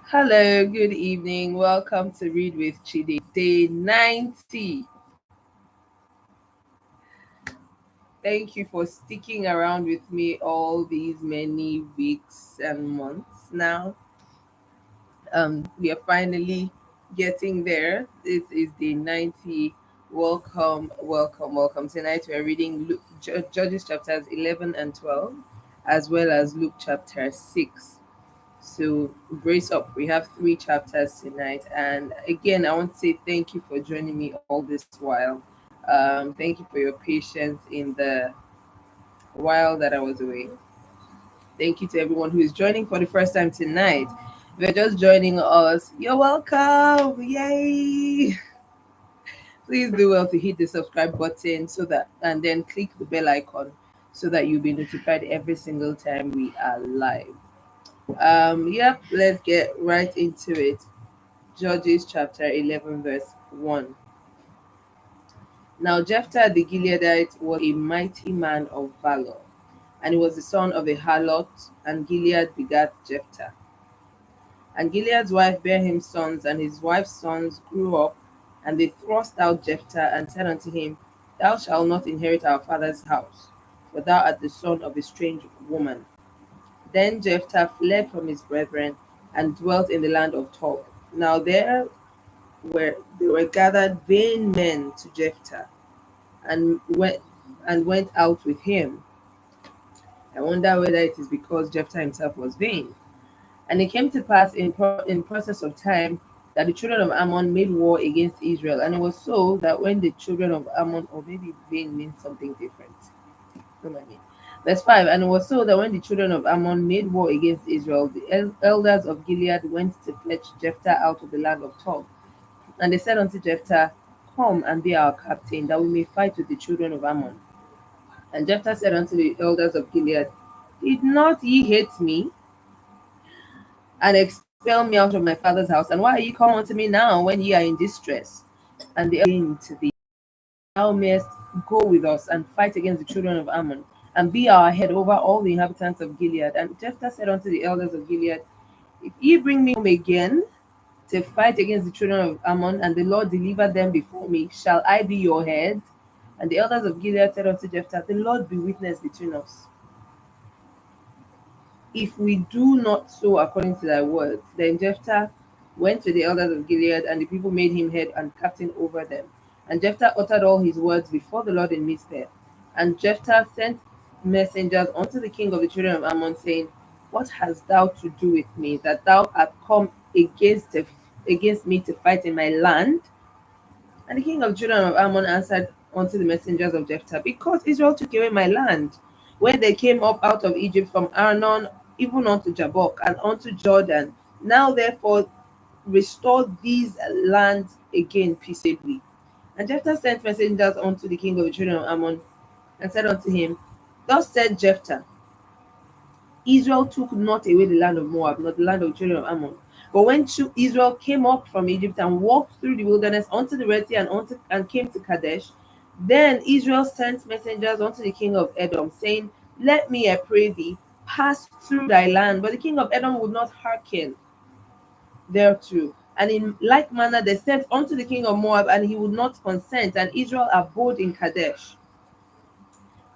Hello, good evening. Welcome to Read with Chide, day 90. Thank you for sticking around with me all these many weeks and months now. We are finally getting there. This is day 90. Welcome, welcome, welcome. Tonight we are reading Judges chapters 11 and 12, as well as Luke chapter 6. So brace up. We have three chapters tonight, and again, I want to say thank you for joining me all this while. Thank you for your patience in the while that I was away. Thank you to everyone who is joining for the first time tonight. If you're just joining us, you're welcome. Yay! Please do well to hit the subscribe button so that and then click the bell icon so that you'll be notified every single time we are live. Yep, let's get right into it. Judges chapter 11, verse 1. Now Jephthah the Gileadite was a mighty man of valor, and he was the son of a harlot, and Gilead begat Jephthah. And Gilead's wife bare him sons, and his wife's sons grew up, and they thrust out Jephthah, and said unto him, Thou shalt not inherit our father's house, for thou art the son of a strange woman. Then Jephthah fled from his brethren, and dwelt in the land of Tob. Now there were gathered vain men to Jephthah, and went out with him. I wonder whether it is because Jephthah himself was vain. And it came to pass in process of time that the children of Ammon made war against Israel. And it was so that when the children of Ammon, or maybe vain means something different. Don't mind me. Verse 5. And it was so that when the children of Ammon made war against Israel, the elders of Gilead went to fetch Jephthah out of the land of Tob. And they said unto Jephthah, Come and be our captain, that we may fight with the children of Ammon. And Jephthah said unto the elders of Gilead, Did not ye hate me, and expel me out of my father's house? And why are ye come unto me now when ye are in distress? And the elders to thee, Thou mayest go with us and fight against the children of Ammon, and be our head over all the inhabitants of Gilead. And Jephthah said unto the elders of Gilead, If ye bring me home again to fight against the children of Ammon, and the Lord deliver them before me, shall I be your head? And the elders of Gilead said unto Jephthah, The Lord be witness between us. If we do not so according to thy words. Then Jephthah went to the elders of Gilead, and the people made him head and captain over them. And Jephthah uttered all his words before the Lord in Mizpeh. And Jephthah sent messengers unto the king of the children of Ammon, saying, What hast thou to do with me, that thou art come against me to fight in my land? And the king of Judah and of Ammon answered unto the messengers of Jephthah, Because Israel took away my land, when they came up out of Egypt from Arnon even unto Jabbok and unto Jordan. Now therefore restore these lands again peaceably. And Jephthah sent messengers unto the king of the children of Ammon, and said unto him, Thus said Jephthah, Israel took not away the land of Moab, nor the land of the children of Ammon. But when Israel came up from Egypt and walked through the wilderness unto the Red Sea and came to Kadesh, then Israel sent messengers unto the king of Edom, saying, Let me, I pray thee, pass through thy land. But the king of Edom would not hearken thereto. And in like manner they sent unto the king of Moab, and he would not consent, and Israel abode in Kadesh.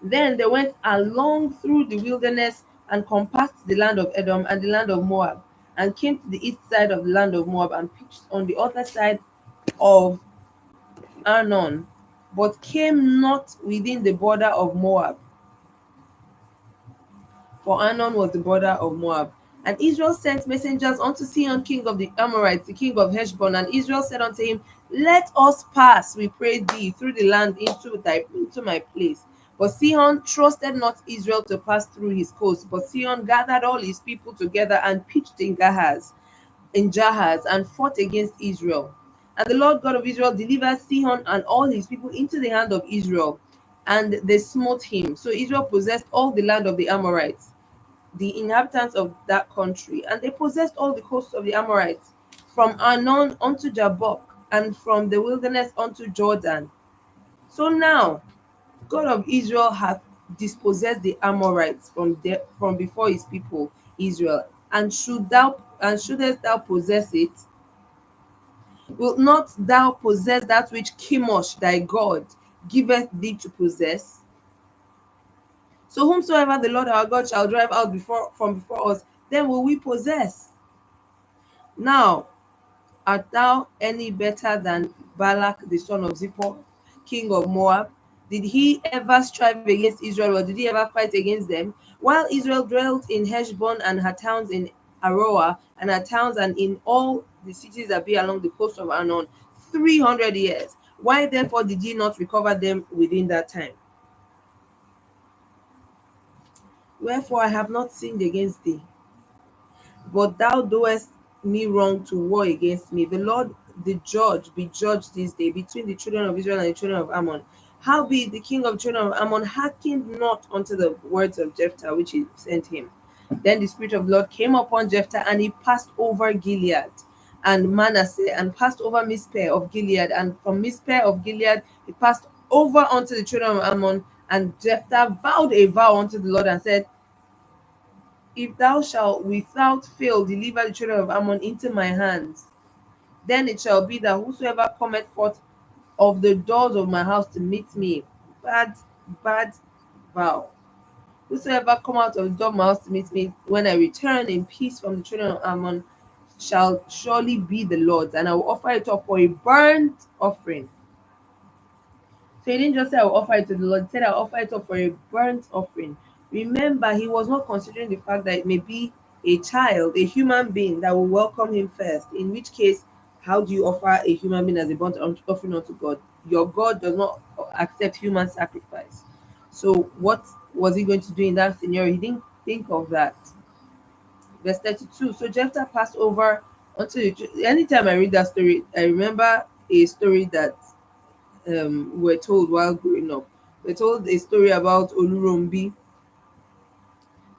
Then they went along through the wilderness and compassed the land of Edom and the land of Moab, and came to the east side of the land of Moab, and pitched on the other side of Arnon, but came not within the border of Moab, for Arnon was the border of Moab. And Israel sent messengers unto Sihon, king of the Amorites, the king of Heshbon. And Israel said unto him, Let us pass, we pray thee, through the land into my place. But Sihon trusted not Israel to pass through his coast. But Sihon gathered all his people together and pitched in Jahaz, and fought against Israel. And the Lord God of Israel delivered Sihon and all his people into the hand of Israel, and they smote him. So Israel possessed all the land of the Amorites, the inhabitants of that country, and they possessed all the coasts of the Amorites, from Arnon unto Jabbok, and from the wilderness unto Jordan. So now God of Israel hath dispossessed the Amorites from before his people Israel, and shouldest thou possess it? Wilt not thou possess that which Chemosh thy God giveth thee to possess? So whomsoever the Lord our God shall drive out from before us, then will we possess. Now art thou any better than Balak the son of Zippor, king of Moab? Did he ever strive against Israel, or did he ever fight against them? While Israel dwelt in Heshbon and her towns in Aroah and her towns and in all the cities that be along the coast of Arnon, 300 years. Why therefore did ye not recover them within that time? Wherefore I have not sinned against thee, but thou doest me wrong to war against me. The Lord, the judge, be judged this day between the children of Israel and the children of Ammon. Howbeit the king of the children of Ammon hearkened not unto the words of Jephthah, which he sent him. Then the Spirit of the Lord came upon Jephthah, and he passed over Gilead and Manasseh, and passed over Mizpeh of Gilead, and from Mizpeh of Gilead he passed over unto the children of Ammon. And Jephthah vowed a vow unto the Lord and said, if thou shalt without fail deliver the children of Ammon into my hands, then it shall be that whosoever cometh forth of the doors of my house to meet me, bad vow. Whosoever come out of the door of my house to meet me, when I return in peace from the children of Ammon, shall surely be the Lord's, and I will offer it up for a burnt offering. So he didn't just say I'll offer it to the Lord, he said I'll offer it up for a burnt offering. Remember, he was not considering the fact that it may be a child, a human being that will welcome him first. In which case, how do you offer a human being as a burnt offering unto God? Your God does not accept human sacrifice. So what was he going to do in that scenario? He didn't think of that. Verse 32. So Jephthah passed over unto the, anytime I read that story, I remember a story that were told while growing up. We're told a story about Olurumbi.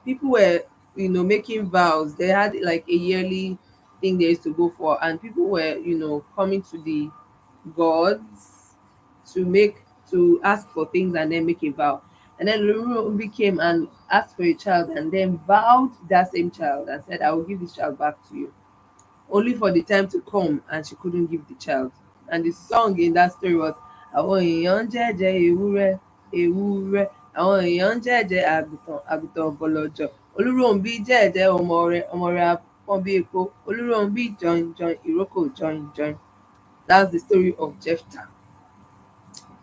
People were, making vows. They had like a yearly thing they used to go for, and people were, coming to the gods to make to ask for things and then make a vow. And then Olurumbi came and asked for a child and then vowed that same child and said, I will give this child back to you, only for the time to come and she couldn't give the child. And the song in that story was àwọn èèyàn ń jẹ́jẹ́ ewúrẹ́ ewúrẹ́, àwọn èèyàn ń jẹ́jẹ́ àgùntàn àgùntàn bọ̀lọ̀jọ̀, Olúrónbí jẹ́jẹ́ ọmọ rẹ̀ apọ́n bí epo, Olúrónbí join join ìrókò join join. That's the story of Jephthah.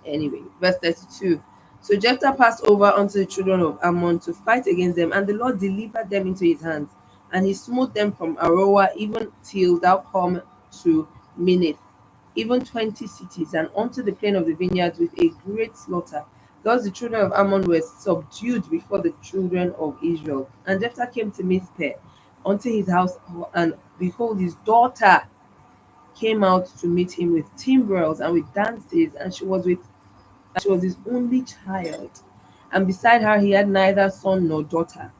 Anyway, verse 32. So Jephthah passed over unto the children of Ammon to fight against them, and the Lord delivered them into his hands. And he smote them from Aroah even till thou come to Minnith, even 20 cities, and unto the plain of the vineyards with a great slaughter. Thus the children of Ammon were subdued before the children of Israel. And Jephthah came to Mizpeh unto his house, and behold, his daughter came out to meet him with timbrels and with dances, and she was his only child. And beside her he had neither son nor daughter.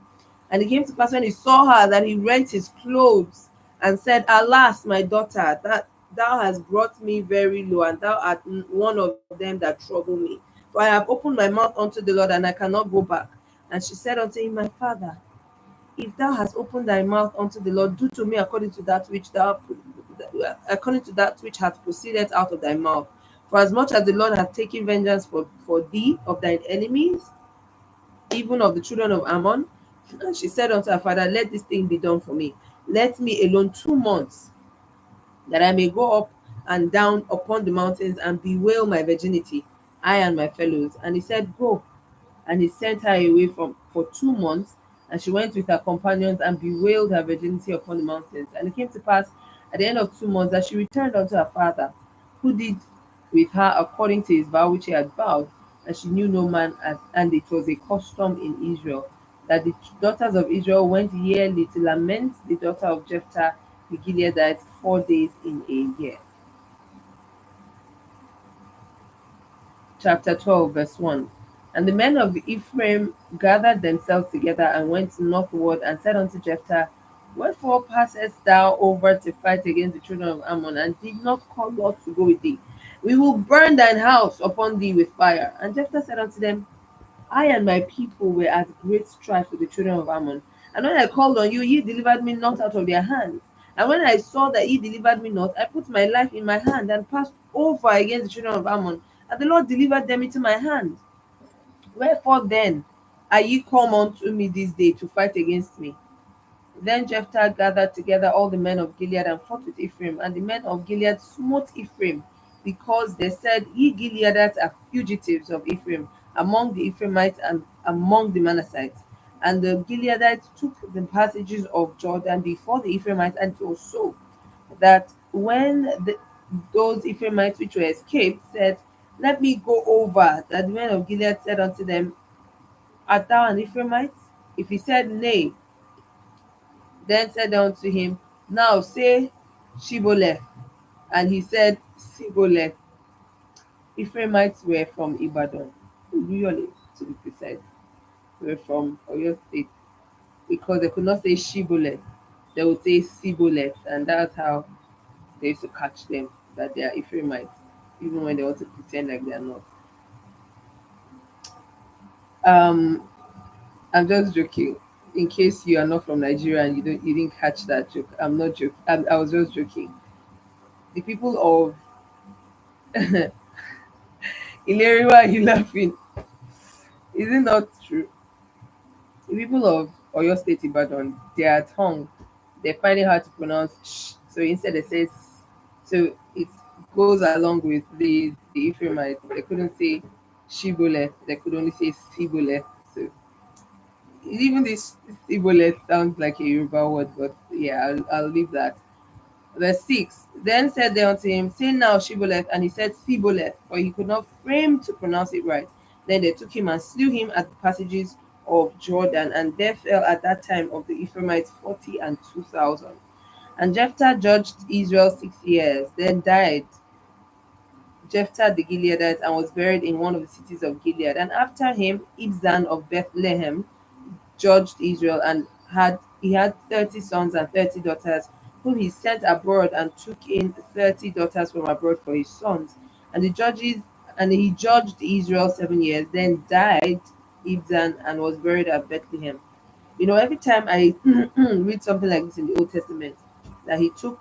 And it came to pass when he saw her that he rent his clothes and said, Alas, my daughter, that thou hast brought me very low, and thou art one of them that trouble me. For I have opened my mouth unto the Lord, and I cannot go back. And she said unto him, My father, if thou hast opened thy mouth unto the Lord, do to me according to that which hath proceeded out of thy mouth. For as much as the Lord hath taken vengeance for thee of thine enemies, even of the children of Ammon. And she said unto her father, Let this thing be done for me. Let me alone 2 months, that I may go up and down upon the mountains and bewail my virginity, I and my fellows. And he said, Go. And he sent her away for 2 months, and she went with her companions and bewailed her virginity upon the mountains. And it came to pass at the end of 2 months that she returned unto her father, who did with her according to his vow which he had vowed, and she knew no man, and it was a custom in Israel that the daughters of Israel went yearly to lament the daughter of Jephthah the Gileadite 4 days in a year. Chapter 12, verse 1. And the men of Ephraim gathered themselves together and went northward and said unto Jephthah, Wherefore passest thou over to fight against the children of Ammon, and did not call us to go with thee? We will burn thine house upon thee with fire. And Jephthah said unto them, I and my people were at great strife with the children of Ammon. And when I called on you, ye delivered me not out of their hands. And when I saw that ye delivered me not, I put my life in my hand and passed over against the children of Ammon. And the Lord delivered them into my hand. Wherefore then are ye come unto me this day to fight against me? Then Jephthah gathered together all the men of Gilead and fought with Ephraim. And the men of Gilead smote Ephraim, because they said, Ye Gileadites are fugitives of Ephraim among the Ephraimites and among the Manassites. And the Gileadites took the passages of Jordan before the Ephraimites, and it was so that when those Ephraimites which were escaped said, Let me go over, that the men of Gilead said unto them, Art thou an Ephraimite? If he said, Nay, then said unto him, Now say Shibboleth. And he said, Sibboleth. Ephraimites were from Ibadan, really, to be precise. Were from Oyo State. Because they could not say Shibboleth, they would say Sibboleth. And that's how they used to catch them, that they are Ephraimites, even when they want to pretend like they are not. Um, I'm just joking. In case you are not from Nigeria and you didn't catch that joke, I'm not joking. I was just joking. The people of Ileri, why are you laughing? Is it not true? The people of Oyo State Ibadan, their tongue, they find it hard to pronounce sh. So instead they say s. So it goes along with the Ephraimites. They couldn't say shibboleth, they could only say sibboleth. So even this sibboleth sounds like a Yoruba word, but yeah, I'll leave that. Verse 6. Then said they unto him, Say now Shibboleth, and he said Sibboleth, for he could not frame to pronounce it right. Then they took him and slew him at the passages of Jordan, and there fell at that time of the Ephraimites 40,002. And Jephthah judged Israel 6 years, then died Jephthah the Gileadite, and was buried in one of the cities of Gilead. And after him, Ibzan of Bethlehem judged Israel, and he had 30 sons and 30 daughters, whom he sent abroad, and took in 30 daughters from abroad for his sons. And the judges and he judged Israel 7 years, then died Ibzan and was buried at Bethlehem. Every time I read something like this in the Old Testament, that he took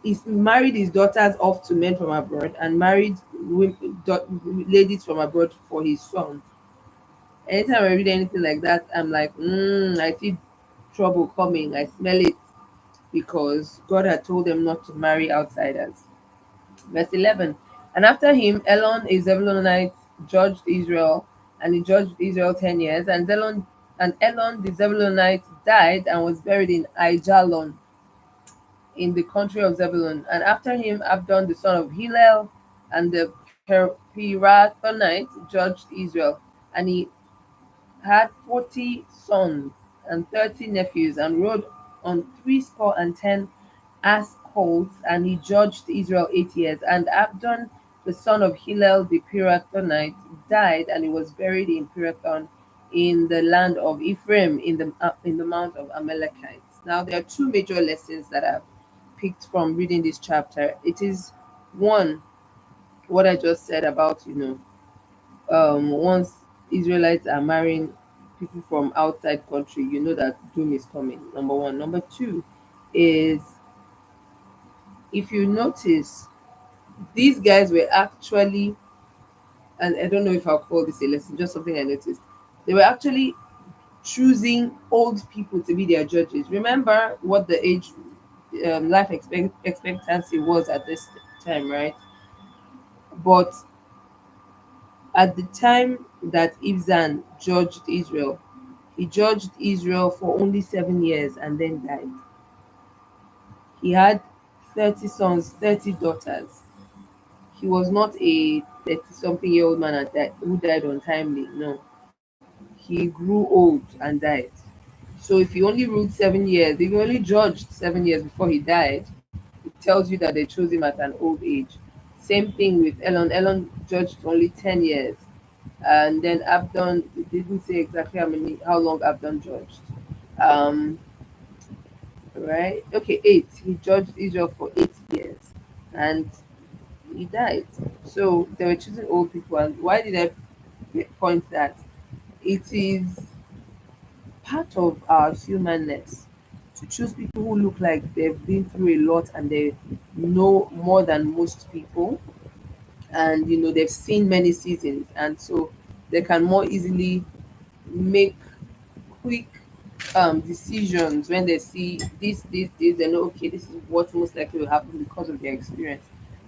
he married his daughters off to men from abroad, and married ladies from abroad for his sons. Anytime I read anything like that, I'm like, I see trouble coming. I smell it, because God had told them not to marry outsiders. Verse 11. And after him, Elon a Zebulonite judged Israel, and he judged Israel 10 years. And Elon the Zebulonite died and was buried in Aijalon in the country of Zebulun. And after him, Abdon the son of Hillel and the Pirathonite judged Israel. And he had 40 sons and 30 nephews, and rode on 60 and 10 ass colts, and he judged Israel 8 years. And Abdon, the son of Hillel the Pirathonite, died, and he was buried in Pirathon in the land of Ephraim, in the mount of Amalekites. Now there are two major lessons that I've picked from reading this chapter. It is one, what I just said about once Israelites are marrying people from outside country, you know that doom is coming. Number one. Number two is, if you notice, these guys were actually, and I don't know if I'll call this a lesson, just something I noticed. They were actually choosing old people to be their judges. Remember what the age, life expectancy was at this time, right? But at the time that Ibzan judged Israel, he judged Israel for only 7 years and then died. He had 30 sons, 30 daughters. He was not a 30 something year old man who died untimely. No. He grew old and died. So if he only ruled 7 years, if he only judged 7 years before he died, it tells you that they chose him at an old age. Same thing with Elon. Elon judged only 10 years. And then Abdon, it didn't say exactly how long Abdon judged. Um, right? Okay, 8. He judged Israel for 8 years, and he died. So they were choosing old people. And why did I point that? It is part of our humanness to choose people who look like they've been through a lot and they know more than most people, and they've seen many seasons, and so they can more easily make quick decisions when they see this, they know, okay, this is what most likely will happen because of their experience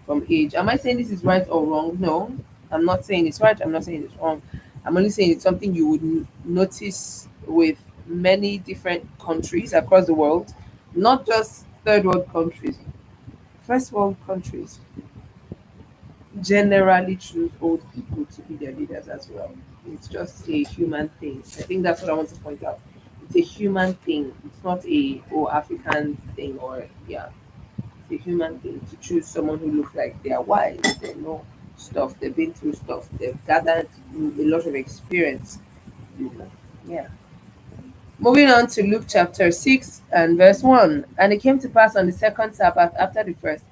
from age. Am I saying this is right or wrong? No, I'm not saying it's right, I'm not saying it's wrong. I'm only saying it's something you would notice with many different countries across the world, not just third world countries. First world countries generally choose old people to be their leaders as well. It's just a human thing. I think that's what I want to point out. It's a human thing. It's not a African thing, or yeah, it's a human thing to choose someone who looks like they are wise, they know stuff, they've been through stuff, they've gathered a lot of experience. Yeah. Moving on to Luke chapter 6 and verse 1. And it came to pass on the second Sabbath after the first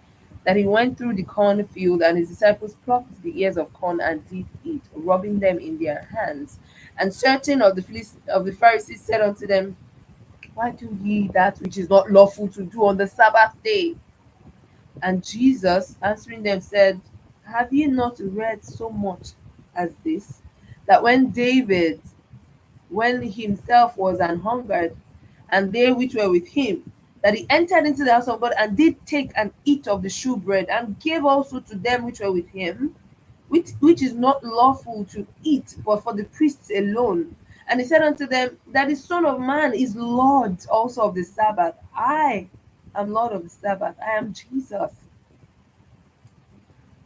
that he went through the cornfield, and his disciples plucked the ears of corn and did eat, rubbing them in their hands. And certain of the Pharisees said unto them, why do ye that which is not lawful to do on the Sabbath day? And Jesus answering them said, have ye not read so much as this, that when David, when himself was an hungered, and they which were with him, that he entered into the house of God and did take and eat of the shewbread, and gave also to them which were with him, which is not lawful to eat, but for the priests alone. And he said unto them, that the Son of Man is Lord also of the Sabbath. I am Lord of the Sabbath. I am Jesus.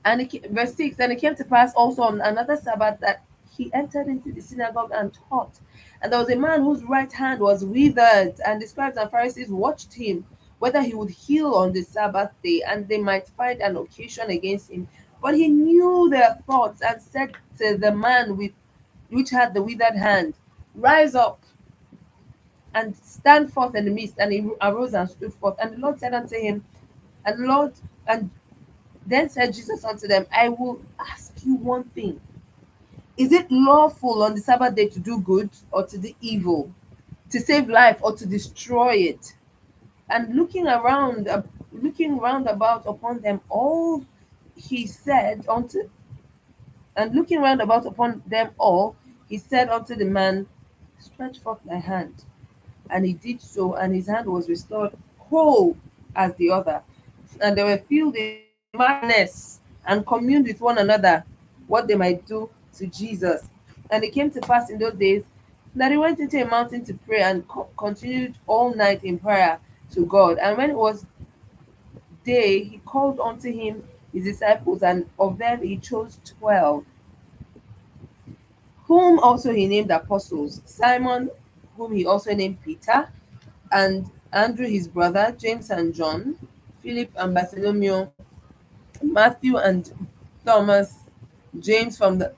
And verse 6, and it came to pass also on another Sabbath that he entered into the synagogue and taught. And there was a man whose right hand was withered, and the scribes and Pharisees watched him, whether he would heal on the Sabbath day, and they might find an occasion against him. But he knew their thoughts, and said to the man which had the withered hand, rise up and stand forth in the midst. And he arose and stood forth. And the Lord said unto him, and the Lord and then said Jesus unto them, I will ask you one thing. Is it lawful on the Sabbath day to do good or to do evil, to save life or to destroy it? And looking round about upon them all, he said unto and looking round about upon them all, he said unto the man, stretch forth thy hand. And he did so, and his hand was restored whole as the other. And they were filled with madness and communed with one another what they might do to Jesus. And it came to pass in those days that he went into a mountain to pray, and continued all night in prayer to God. And when it was day, he called unto him his disciples, and of them he chose 12, whom also he named apostles: Simon, whom he also named Peter, and Andrew his brother, James and John, Philip and Bartholomew, Matthew and Thomas, James from the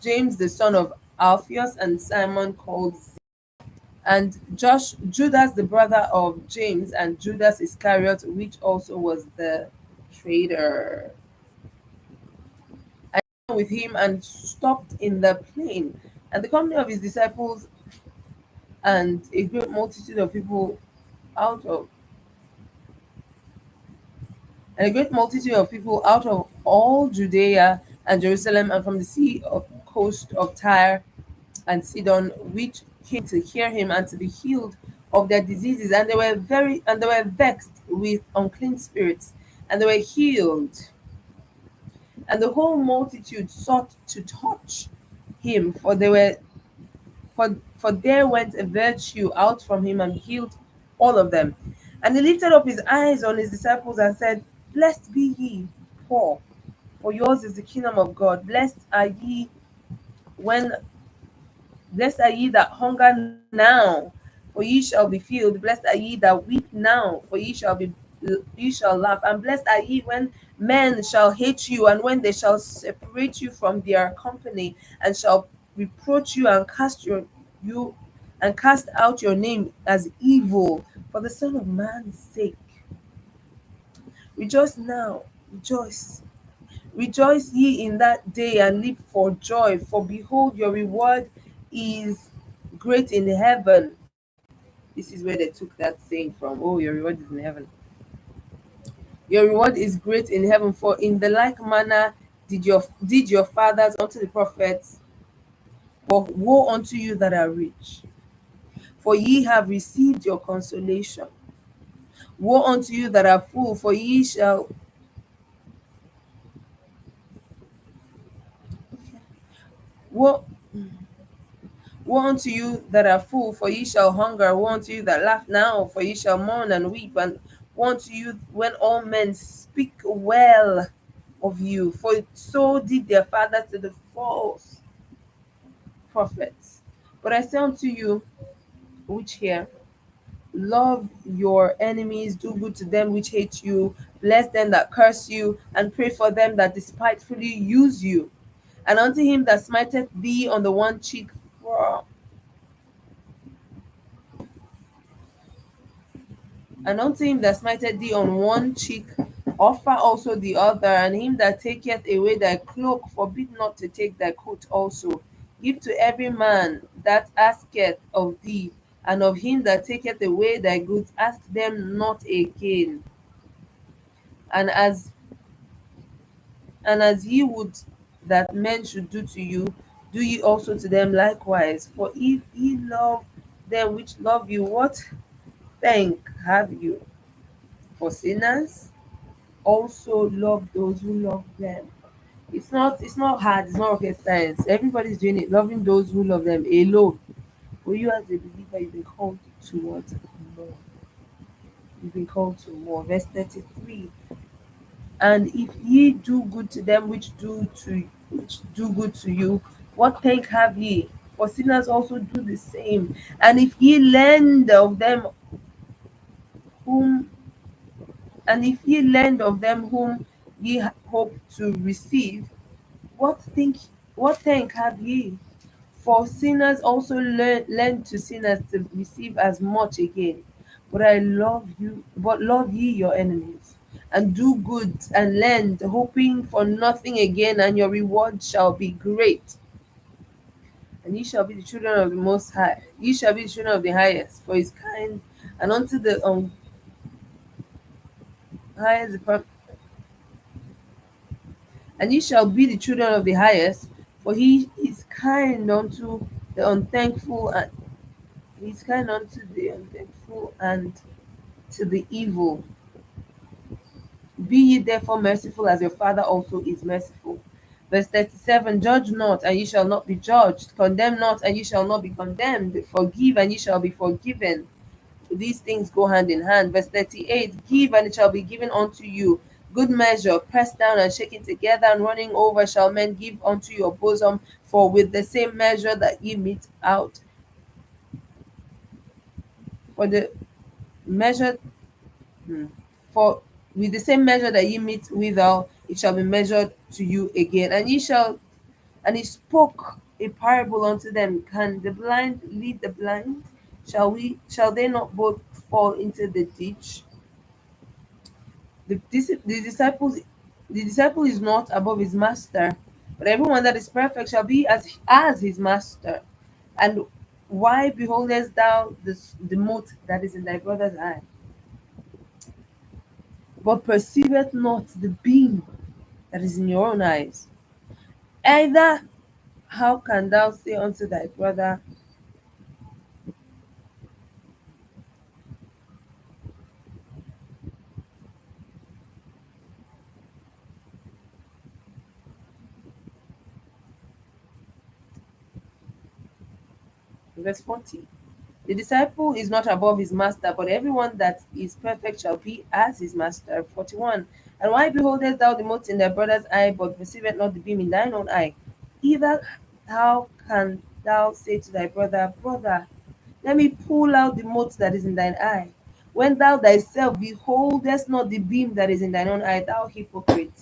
James the son of Alphaeus, and Simon called, and Judas the brother of James, and Judas Iscariot, which also was the traitor. And he went with him and stopped in the plain, and the company of his disciples and a great multitude of people out of and a great multitude of people out of all Judea and Jerusalem, and from the sea of coast of Tyre and Sidon, which came to hear him and to be healed of their diseases. And they were vexed with unclean spirits, and they were healed. And the whole multitude sought to touch him, for there went a virtue out from him and healed all of them. And he lifted up his eyes on his disciples and said, blessed be ye poor, for yours is the kingdom of God. When Blessed are ye that hunger now, for ye shall be filled. Blessed are ye that weep now, for ye shall laugh. And blessed are ye when men shall hate you, and when they shall separate you from their company, and shall reproach you and you and cast out your name as evil for the Son of Man's sake. Rejoice now, rejoice. Rejoice ye in that day, and leap for joy, for behold, your reward is great in heaven. This is where they took that saying from. Oh, your reward is in heaven. Your reward is great in heaven, for in the like manner did your fathers unto the prophets. But woe unto you that are rich, for ye have received your consolation. Woe unto you that are full, for ye shall woe, woe unto you that are full, for ye shall hunger. Woe unto you that laugh now, for ye shall mourn and weep. And woe unto you when all men speak well of you, for so did their fathers to the false prophets. But I say unto you, which hear, love your enemies, do good to them which hate you, bless them that curse you, and pray for them that despitefully use you. And unto him that smiteth thee on the one cheek, from and unto him that smiteth thee on one cheek, offer also the other. And him that taketh away thy cloak, forbid not to take thy coat also. Give to every man that asketh of thee, and of him that taketh away thy goods, ask them not again. And as ye would that men should do to you, do ye also to them likewise. For if ye love them which love you, what thank have you? For sinners also love those who love them. It's not hard, it's not rocket science. Everybody's doing it, loving those who love them alone. But you as a believer, you've been called to what? More. You've been called to more. Verse 33. And if ye do good to them which do good to you, what thank have ye? For sinners also do the same. And if ye lend of them whom and if ye lend of them whom ye hope to receive, what think what thank have ye? For sinners also lend to sinners to receive as much again. But love ye your enemies, and do good and lend, hoping for nothing again, and your reward shall be great. And ye shall be the children of the Most High. Ye shall be the children of the Highest, for His kind, and unto the highest, and ye shall be the children of the Highest, for He is kind unto the unthankful, and He is kind unto the unthankful and to the evil. Be ye therefore merciful, as your Father also is merciful. Verse 37. Judge not, and ye shall not be judged. Condemn not, and ye shall not be condemned. Forgive, and ye shall be forgiven. These things go hand in hand. Verse 38. Give, and it shall be given unto you. Good measure, pressed down and shaken together, and running over, shall men give unto your bosom. For with the same measure that ye mete out, for the measure Hmm. For with the same measure that ye meet withal, it shall be measured to you again. And he spoke a parable unto them. Can the blind lead the blind? Shall they not both fall into the ditch? The disciple is not above his master, but everyone that is perfect shall be as his master. And why beholdest thou the mote that is in thy brother's eye, but perceiveth not the beam that is in your own eyes? Either how can thou say unto thy brother, verse 40, the disciple is not above his master, but everyone that is perfect shall be as his master. 41, and why beholdest thou the mote in thy brother's eye, but perceiveth not the beam in thine own eye? Either how can thou say to thy brother, brother, let me pull out the mote that is in thine eye, when thou thyself beholdest not the beam that is in thine own eye? Thou hypocrite,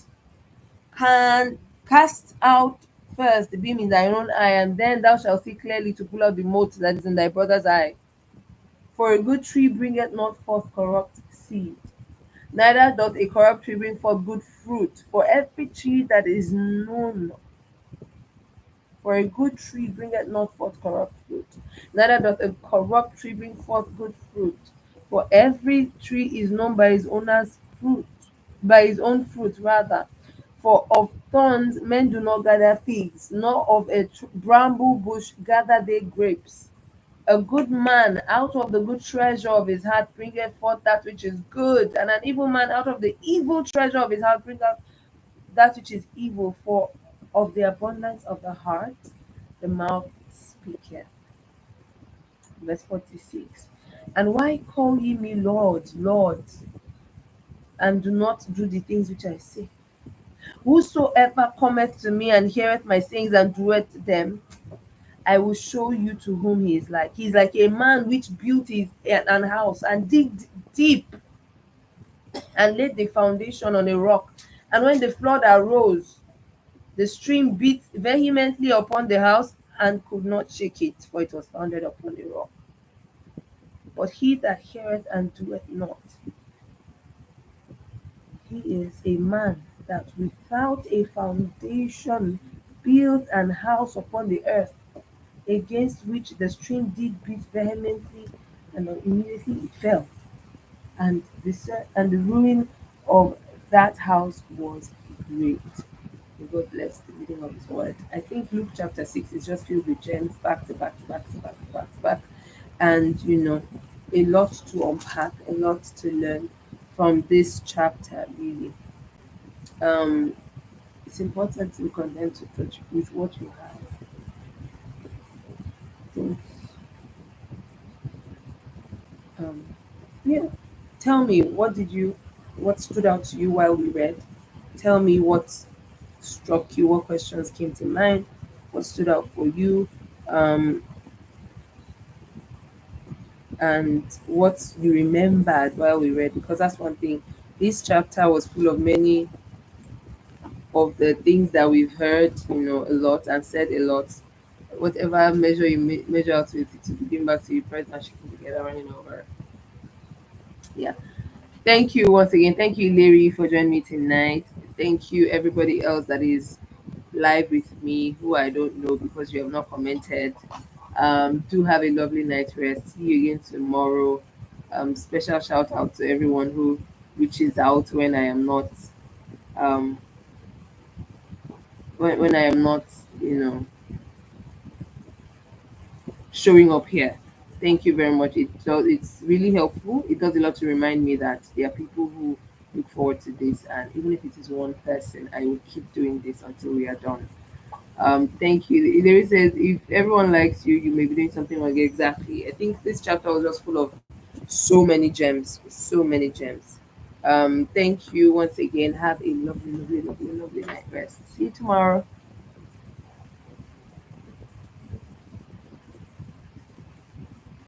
can cast out first the beam in thine own eye, and then thou shalt see clearly to pull out the mote that is in thy brother's eye. For a good tree bringeth not forth corrupt seed, neither doth a corrupt tree bring forth good fruit. For For a good tree bringeth not forth corrupt fruit, neither doth a corrupt tree bring forth good fruit. For every tree is known by his owner's fruit, by his own fruit rather. For of thorns men do not gather figs, nor of a bramble bush gather they grapes. A good man out of the good treasure of his heart bringeth forth that which is good, and an evil man out of the evil treasure of his heart bringeth that which is evil. For of the abundance of the heart the mouth speaketh. Verse 46. And why call ye me Lord, Lord, and do not do the things which I say? Whosoever cometh to me and heareth my sayings and doeth them, I will show you to whom he is like. He is like a man which built his an house and digged deep and laid the foundation on a rock. And when the flood arose, the stream beat vehemently upon the house and could not shake it, for it was founded upon a rock. But he that heareth and doeth not, he is a man that without a foundation built an house upon the earth, against which the stream did beat vehemently, and immediately it fell. And the ruin of that house was great. May God bless the reading of His word. I think Luke chapter 6 is just filled with gems back to back to back to back to back to back. And, a lot to unpack, a lot to learn from this chapter, really. Um, it's important to be content with what you have. So, um, yeah. Tell me, what stood out to you while we read? Tell me what struck you, what questions came to mind, what stood out for you, um, and what you remembered while we read, because that's one thing. This chapter was full of many of the things that we've heard, a lot and said a lot. Whatever measure you measure out with, it will begin back to you, press and shaking together, running over. Yeah. Thank you once again. Thank you, Larry, for joining me tonight. Thank you, everybody else that is live with me who I don't know because you have not commented. Do have a lovely night rest. See you again tomorrow. Special shout out to everyone who reaches out when I am not um when I am not, you know, showing up here. Thank you very much. It's really helpful. It does a lot to remind me that there are people who look forward to this, and even if it is one person, I will keep doing this until we are done. Thank you. There is if everyone likes you, you may be doing something like exactly. I think this chapter was just full of so many gems, so many gems. Thank you once again. Have a lovely, lovely, lovely, lovely night rest. See you tomorrow.